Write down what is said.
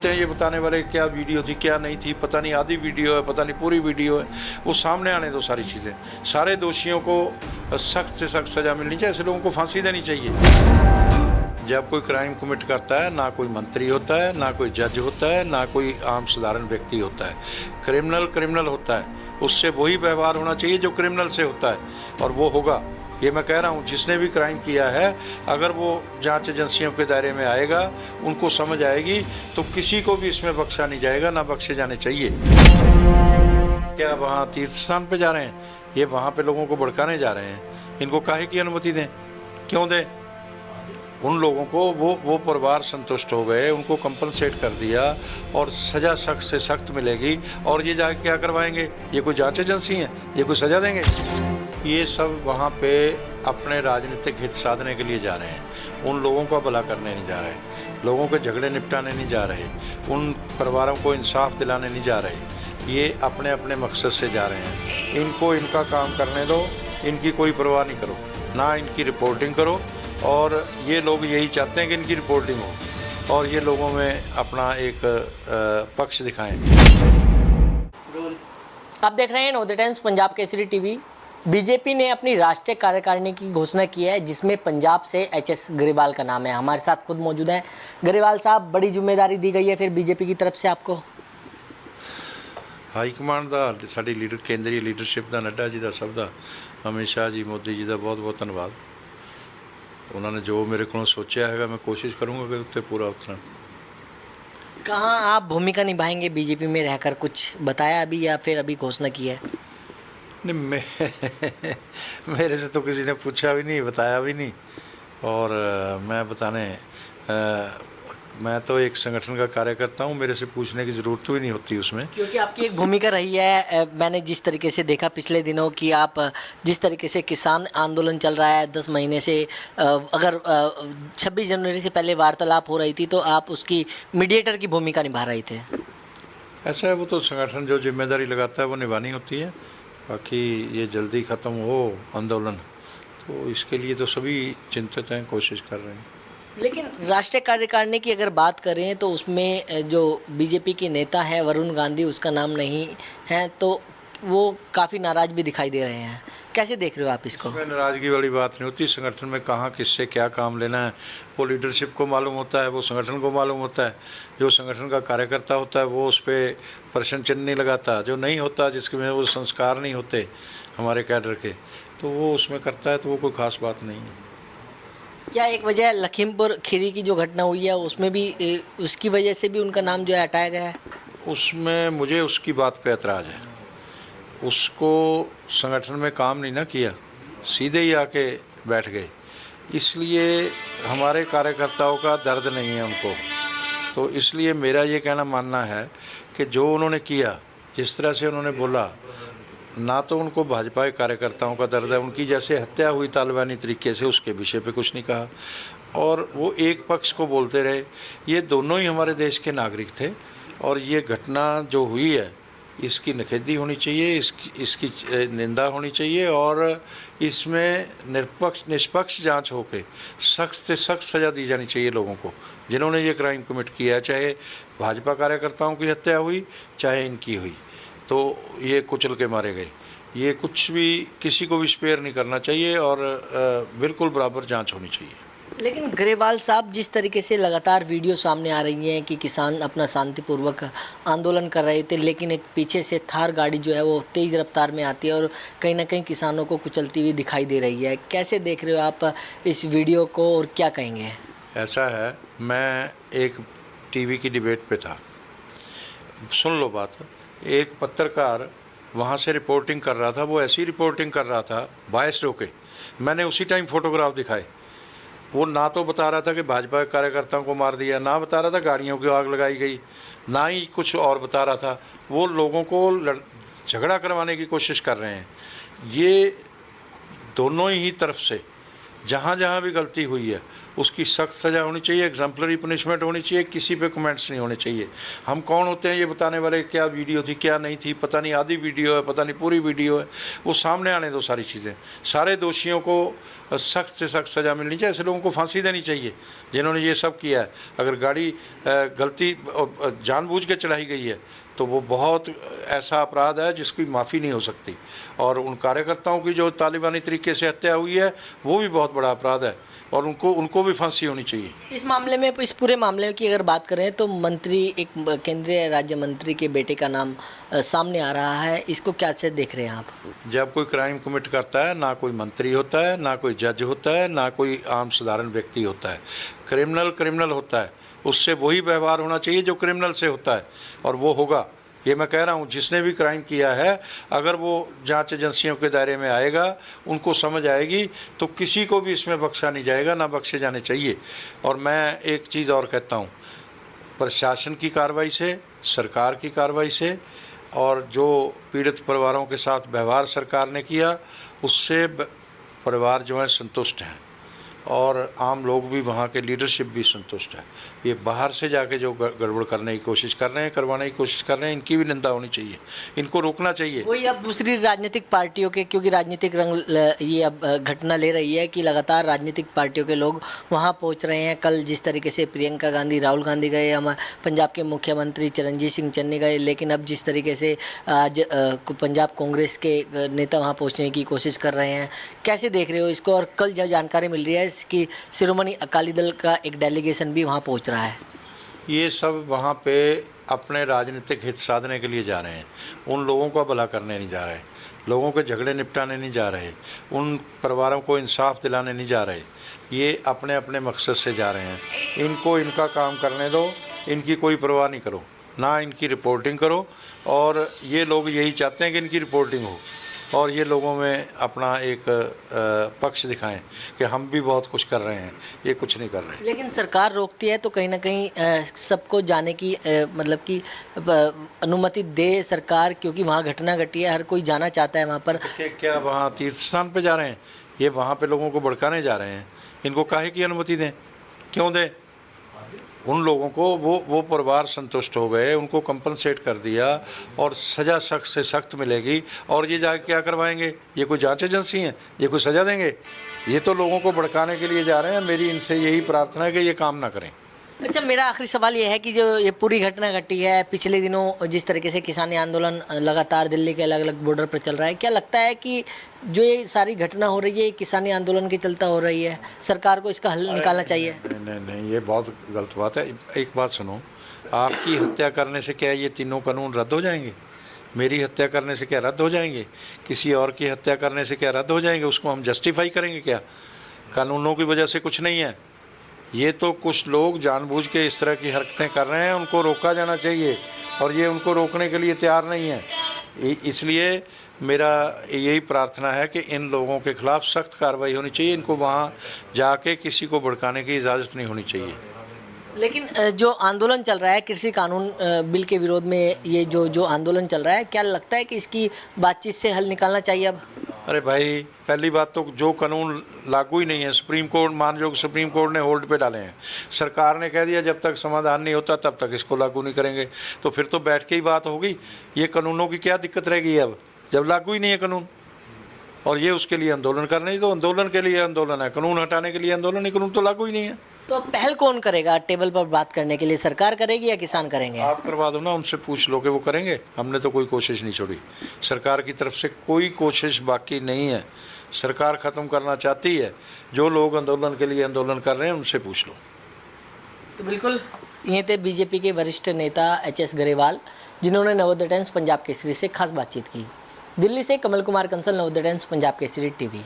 ये बताने वाले क्या वीडियो थी क्या नहीं थी, पता नहीं आधी वीडियो है, पता नहीं पूरी वीडियो है, वो सामने आने दो सारी चीज़ें। सारे दोषियों को सख्त से सख्त सज़ा मिलनी चाहिए, ऐसे लोगों को फांसी देनी चाहिए। जब कोई क्राइम कमिट करता है, ना कोई मंत्री होता है, ना कोई जज होता है, ना कोई आम साधारण व्यक्ति होता है। क्रिमिनल क्रिमिनल होता है, उससे वही व्यवहार होना चाहिए जो क्रिमिनल से होता है, और वो होगा। ये मैं कह रहा हूँ, जिसने भी क्राइम किया है, अगर वो जांच एजेंसियों के दायरे में आएगा, उनको समझ आएगी, तो किसी को भी इसमें बख्शा नहीं जाएगा, ना बख्शे जाने चाहिए। क्या वहाँ तीर्थ स्थान पे जा रहे हैं? ये वहाँ पे लोगों को भड़काने जा रहे हैं। इनको काहे की अनुमति दें? क्यों दें? उन लोगों को वो परिवार संतुष्ट हो गए, उनको कंपनसेट कर दिया और सज़ा सख्त से सख्त मिलेगी। और ये जाके क्या करवाएंगे? ये कोई जांच एजेंसी है? ये कोई सज़ा देंगे? ये सब वहाँ पे अपने राजनीतिक हित साधने के लिए जा रहे हैं। उन लोगों का भला करने नहीं जा रहे, लोगों के झगड़े निपटाने नहीं जा रहे, उन परिवारों को इंसाफ दिलाने नहीं जा रहे। ये अपने अपने मकसद से जा रहे हैं। इनको इनका काम करने दो, इनकी कोई परवाह नहीं करो, ना इनकी रिपोर्टिंग करो। और ये लोग यही चाहते हैं कि इनकी रिपोर्टिंग हो और ये लोगों में अपना एक पक्ष दिखाएं। आप देख रहे हैं Navodaya times Punjab Kesari TV. BJP ने अपनी राष्ट्रीय कार्यकारिणी की घोषणा की है, जिसमें पंजाब से एचएस ग्रेवाल का नाम है। हमारे साथ खुद मौजूद हैं। ग्रेवाल साहब, बड़ी जिम्मेदारी दी गई है फिर बीजेपी की तरफ से आपको? हाईकमांड का, साडी लीडर केंद्रीय लीडरशिप का, नड्डा जी का, सब का, अमित शाह जी, मोदी जी का बहुत बहुत धन्यवाद। उन्होंने जो मेरे को सोचा है, मैं कोशिश करूँगा कि उत्ते पूरा उतरा। कहाँ आप भूमिका निभाएंगे बीजेपी में रहकर, कुछ बताया अभी या फिर अभी घोषणा की है? नहीं, मेरे से तो किसी ने पूछा भी नहीं, बताया भी नहीं। और मैं तो एक संगठन का कार्यकर्ता हूँ, मेरे से पूछने की ज़रूरत भी नहीं होती उसमें। क्योंकि आपकी एक भूमिका रही है। मैंने जिस तरीके से देखा पिछले दिनों कि आप जिस तरीके से किसान आंदोलन चल रहा है 10 महीने से, अगर 26 जनवरी से पहले वार्तालाप हो रही थी तो आप उसकी मीडिएटर की भूमिका निभा रहे थे। ऐसा है, वो तो संगठन जो जिम्मेदारी लगाता है वो निभानी होती है। बाकी ये जल्दी ख़त्म हो आंदोलन, तो इसके लिए तो सभी चिंतित हैं, कोशिश कर रहे हैं। लेकिन राष्ट्रीय कार्यकारिणी की अगर बात करें तो उसमें जो बीजेपी के नेता है वरुण गांधी, उसका नाम नहीं है, तो वो काफ़ी नाराज़ भी दिखाई दे रहे हैं। कैसे देख रहे हो आप इसको? इसमें नाराज़गी वाली बात नहीं होती। संगठन में कहाँ किससे क्या काम लेना है वो लीडरशिप को मालूम होता है, वो संगठन को मालूम होता है। जो संगठन का कार्यकर्ता होता है वो उस पर प्रश्न चिन्ह नहीं लगाता। जो नहीं होता, जिसके में वो संस्कार नहीं होते हमारे कैडर के, तो वो उसमें करता है, तो वो कोई ख़ास बात नहीं है। क्या एक वजह लखीमपुर खीरी की जो घटना हुई है उसमें भी उसकी वजह से भी उनका नाम जो है हटाया गया है? उसमें मुझे उसकी बात पे एतराज़ है। उसको संगठन में काम नहीं ना किया, सीधे ही आके बैठ गए। इसलिए हमारे कार्यकर्ताओं का दर्द नहीं है उनको। तो इसलिए मेरा ये कहना मानना है कि जो उन्होंने किया, जिस तरह से उन्होंने बोला, ना तो उनको भाजपा के कार्यकर्ताओं का दर्द है। उनकी जैसे हत्या हुई तालिबानी तरीके से, उसके विषय पे कुछ नहीं कहा और वो एक पक्ष को बोलते रहे। ये दोनों ही हमारे देश के नागरिक थे और ये घटना जो हुई है इसकी निखेधी होनी चाहिए, इसकी निंदा होनी चाहिए और इसमें निष्पक्ष जांच होकर सख्त से सख्त सज़ा दी जानी चाहिए लोगों को जिन्होंने ये क्राइम कमिट किया है। चाहे भाजपा कार्यकर्ताओं की हत्या हुई, चाहे इनकी हुई, तो ये कुचल के मारे गए। ये कुछ भी किसी को भी स्पेयर नहीं करना चाहिए और बिल्कुल बराबर जांच होनी चाहिए। लेकिन ग्रेवाल साहब, जिस तरीके से लगातार वीडियो सामने आ रही हैं कि किसान अपना शांतिपूर्वक आंदोलन कर रहे थे, लेकिन एक पीछे से थार गाड़ी जो है वो तेज़ रफ्तार में आती है और कहीं ना कहीं किसानों को कुचलती हुई दिखाई दे रही है। कैसे देख रहे हो आप इस वीडियो को और क्या कहेंगे? ऐसा है, मैं एक टीवी की डिबेट पे था, सुन लो बात। एक पत्रकार वहाँ से रिपोर्टिंग कर रहा था, वो ऐसी रिपोर्टिंग कर रहा था बायस होके। मैंने उसी टाइम फ़ोटोग्राफ दिखाए। वो ना तो बता रहा था कि भाजपा के कार्यकर्ताओं को मार दिया, ना बता रहा था गाड़ियों की आग लगाई गई, ना ही कुछ और बता रहा था। वो लोगों को झगड़ा करवाने की कोशिश कर रहे हैं। ये दोनों ही तरफ से जहाँ जहाँ भी गलती हुई है उसकी सख्त सज़ा होनी चाहिए, एग्जाम्पलरी पनिशमेंट होनी चाहिए, किसी पे कमेंट्स नहीं होने चाहिए। हम कौन होते हैं ये बताने वाले, क्या वीडियो थी क्या नहीं थी, पता नहीं आधी वीडियो है, पता नहीं पूरी वीडियो है, वो सामने आने दो सारी चीज़ें। सारे दोषियों को सख्त से सख्त सज़ा मिलनी चाहिए, ऐसे लोगों को फांसी देनी चाहिए जिन्होंने ये सब किया है। अगर गाड़ी गलती जानबूझ के चढ़ाई गई है तो वो बहुत ऐसा अपराध है जिसकी माफ़ी नहीं हो सकती, और उन कार्यकर्ताओं की जो तालिबानी तरीके से हत्या हुई है वो भी बहुत बड़ा अपराध है, और उनको भी फांसी होनी चाहिए। इस मामले में, इस पूरे मामले की अगर बात करें तो मंत्री, एक केंद्रीय राज्य मंत्री के बेटे का नाम सामने आ रहा है, इसको क्या से देख रहे हैं आप? जब कोई क्राइम कमिट करता है, ना कोई मंत्री होता है, ना कोई जज होता है, ना कोई आम साधारण व्यक्ति होता है। क्रिमिनल होता है, उससे वही व्यवहार होना चाहिए जो क्रिमिनल से होता है, और वो होगा। ये मैं कह रहा हूँ, जिसने भी क्राइम किया है अगर वो जांच एजेंसियों के दायरे में आएगा, उनको समझ आएगी, तो किसी को भी इसमें बख्शा नहीं जाएगा, ना बख्शे जाने चाहिए। और मैं एक चीज़ और कहता हूँ, प्रशासन की कार्रवाई से, सरकार की कार्रवाई से, और जो पीड़ित परिवारों के साथ व्यवहार सरकार ने किया उससे परिवार जो है संतुष्ट हैं, और आम लोग भी, वहाँ के लीडरशिप भी संतुष्ट है। ये बाहर से जाके जो गड़बड़ करने की कोशिश कर रहे हैं, करवाने की कोशिश कर रहे हैं, इनकी भी निंदा होनी चाहिए, इनको रोकना चाहिए। वही अब दूसरी राजनीतिक पार्टियों के, क्योंकि राजनीतिक रंग ये अब घटना ले रही है कि लगातार राजनीतिक पार्टियों के लोग वहाँ पहुँच रहे हैं। कल जिस तरीके से प्रियंका गांधी, राहुल गांधी गए, हम पंजाब के मुख्यमंत्री चरणजीत सिंह चन्नी गए, लेकिन अब जिस तरीके से आज पंजाब कांग्रेस के नेता वहाँ पहुँचने की कोशिश कर रहे हैं, कैसे देख रहे हो इसको? और कल जो जानकारी मिल रही है कि शिरोमणि अकाली दल का एक डेलीगेशन भी वहाँ पहुँच रहा है। ये सब वहाँ पे अपने राजनीतिक हित साधने के लिए जा रहे हैं, उन लोगों का भला करने नहीं जा रहे, लोगों के झगड़े निपटाने नहीं जा रहे, उन परिवारों को इंसाफ दिलाने नहीं जा रहे। ये अपने अपने मकसद से जा रहे हैं। इनको इनका काम करने दो, इनकी कोई परवाह नहीं करो, ना इनकी रिपोर्टिंग करो, और ये लोग यही चाहते हैं कि इनकी रिपोर्टिंग हो, और ये लोगों में अपना एक पक्ष दिखाएं कि हम भी बहुत कुछ कर रहे हैं, ये कुछ नहीं कर रहे। लेकिन सरकार रोकती है तो कहीं ना कहीं सबको जाने की मतलब कि अनुमति दे सरकार, क्योंकि वहाँ घटना घटी है, हर कोई जाना चाहता है वहाँ पर। क्या वहाँ तीर्थ स्थान पे जा रहे हैं? ये वहाँ पे लोगों को भड़काने जा रहे हैं। इनको काहे की अनुमति दें, क्यों दें? उन लोगों को वो परिवार संतुष्ट हो गए, उनको कंपनसेट कर दिया, और सज़ा सख्त से सख्त मिलेगी। और ये जाके क्या करवाएंगे? ये कोई जांच एजेंसी है? ये कोई सज़ा देंगे? ये तो लोगों को भड़काने के लिए जा रहे हैं। मेरी इनसे यही प्रार्थना है कि ये काम ना करें। अच्छा, मेरा आखिरी सवाल ये है कि जो ये पूरी घटना घटी है, पिछले दिनों जिस तरीके से किसानी आंदोलन लगातार दिल्ली के अलग अलग बॉर्डर पर चल रहा है, क्या लगता है कि जो ये सारी घटना हो रही है किसानी आंदोलन के चलता हो रही है, सरकार को इसका हल निकालना चाहिए? नहीं, ये बहुत गलत बात है। एक बात सुनो, आपकी हत्या करने से क्या ये तीनों कानून रद्द हो जाएंगे? मेरी हत्या करने से क्या रद्द हो जाएंगे? किसी और की हत्या करने से क्या रद्द हो जाएंगे? उसको हम जस्टिफाई करेंगे क्या? कानूनों की वजह से कुछ नहीं है। ये तो कुछ लोग जानबूझ के इस तरह की हरकतें कर रहे हैं, उनको रोका जाना चाहिए, और ये उनको रोकने के लिए तैयार नहीं है। इसलिए मेरा यही प्रार्थना है कि इन लोगों के खिलाफ सख्त कार्रवाई होनी चाहिए। इनको वहाँ जाके किसी को भड़काने की इजाज़त नहीं होनी चाहिए। लेकिन जो आंदोलन चल रहा है कृषि कानून बिल के विरोध में, ये जो आंदोलन चल रहा है, क्या लगता है कि इसकी बातचीत से हल निकालना चाहिए अब? अरे भाई, पहली बात तो जो कानून लागू ही नहीं है, सुप्रीम कोर्ट, मान लो सुप्रीम कोर्ट ने होल्ड पे डाले हैं, सरकार ने कह दिया जब तक समाधान नहीं होता तब तक इसको लागू नहीं करेंगे, तो फिर तो बैठ के ही बात होगी। ये कानूनों की क्या दिक्कत रह गई अब, जब लागू ही नहीं है कानून? और ये उसके लिए आंदोलन करने, तो आंदोलन के लिए आंदोलन है, कानून हटाने के लिए आंदोलन ही, कानून तो लागू ही नहीं है। तो पहल कौन करेगा टेबल पर बात करने के लिए? सरकार करेगी या किसान करेंगे? आप करवा दो ना, उनसे पूछ लो कि वो करेंगे। हमने तो कोई कोशिश नहीं छोड़ी, सरकार की तरफ से कोई कोशिश बाकी नहीं है। सरकार ख़त्म करना चाहती है। जो लोग आंदोलन के लिए आंदोलन कर रहे हैं उनसे पूछ लो। तो बिल्कुल, ये थे बीजेपी के वरिष्ठ नेता HS गरेवाल, जिन्होंने नवोदय टाइम्स पंजाब केसरी से खास बातचीत की। दिल्ली से कमल कुमार कंसल, नवोदय टाइम्स पंजाब केसरी TV।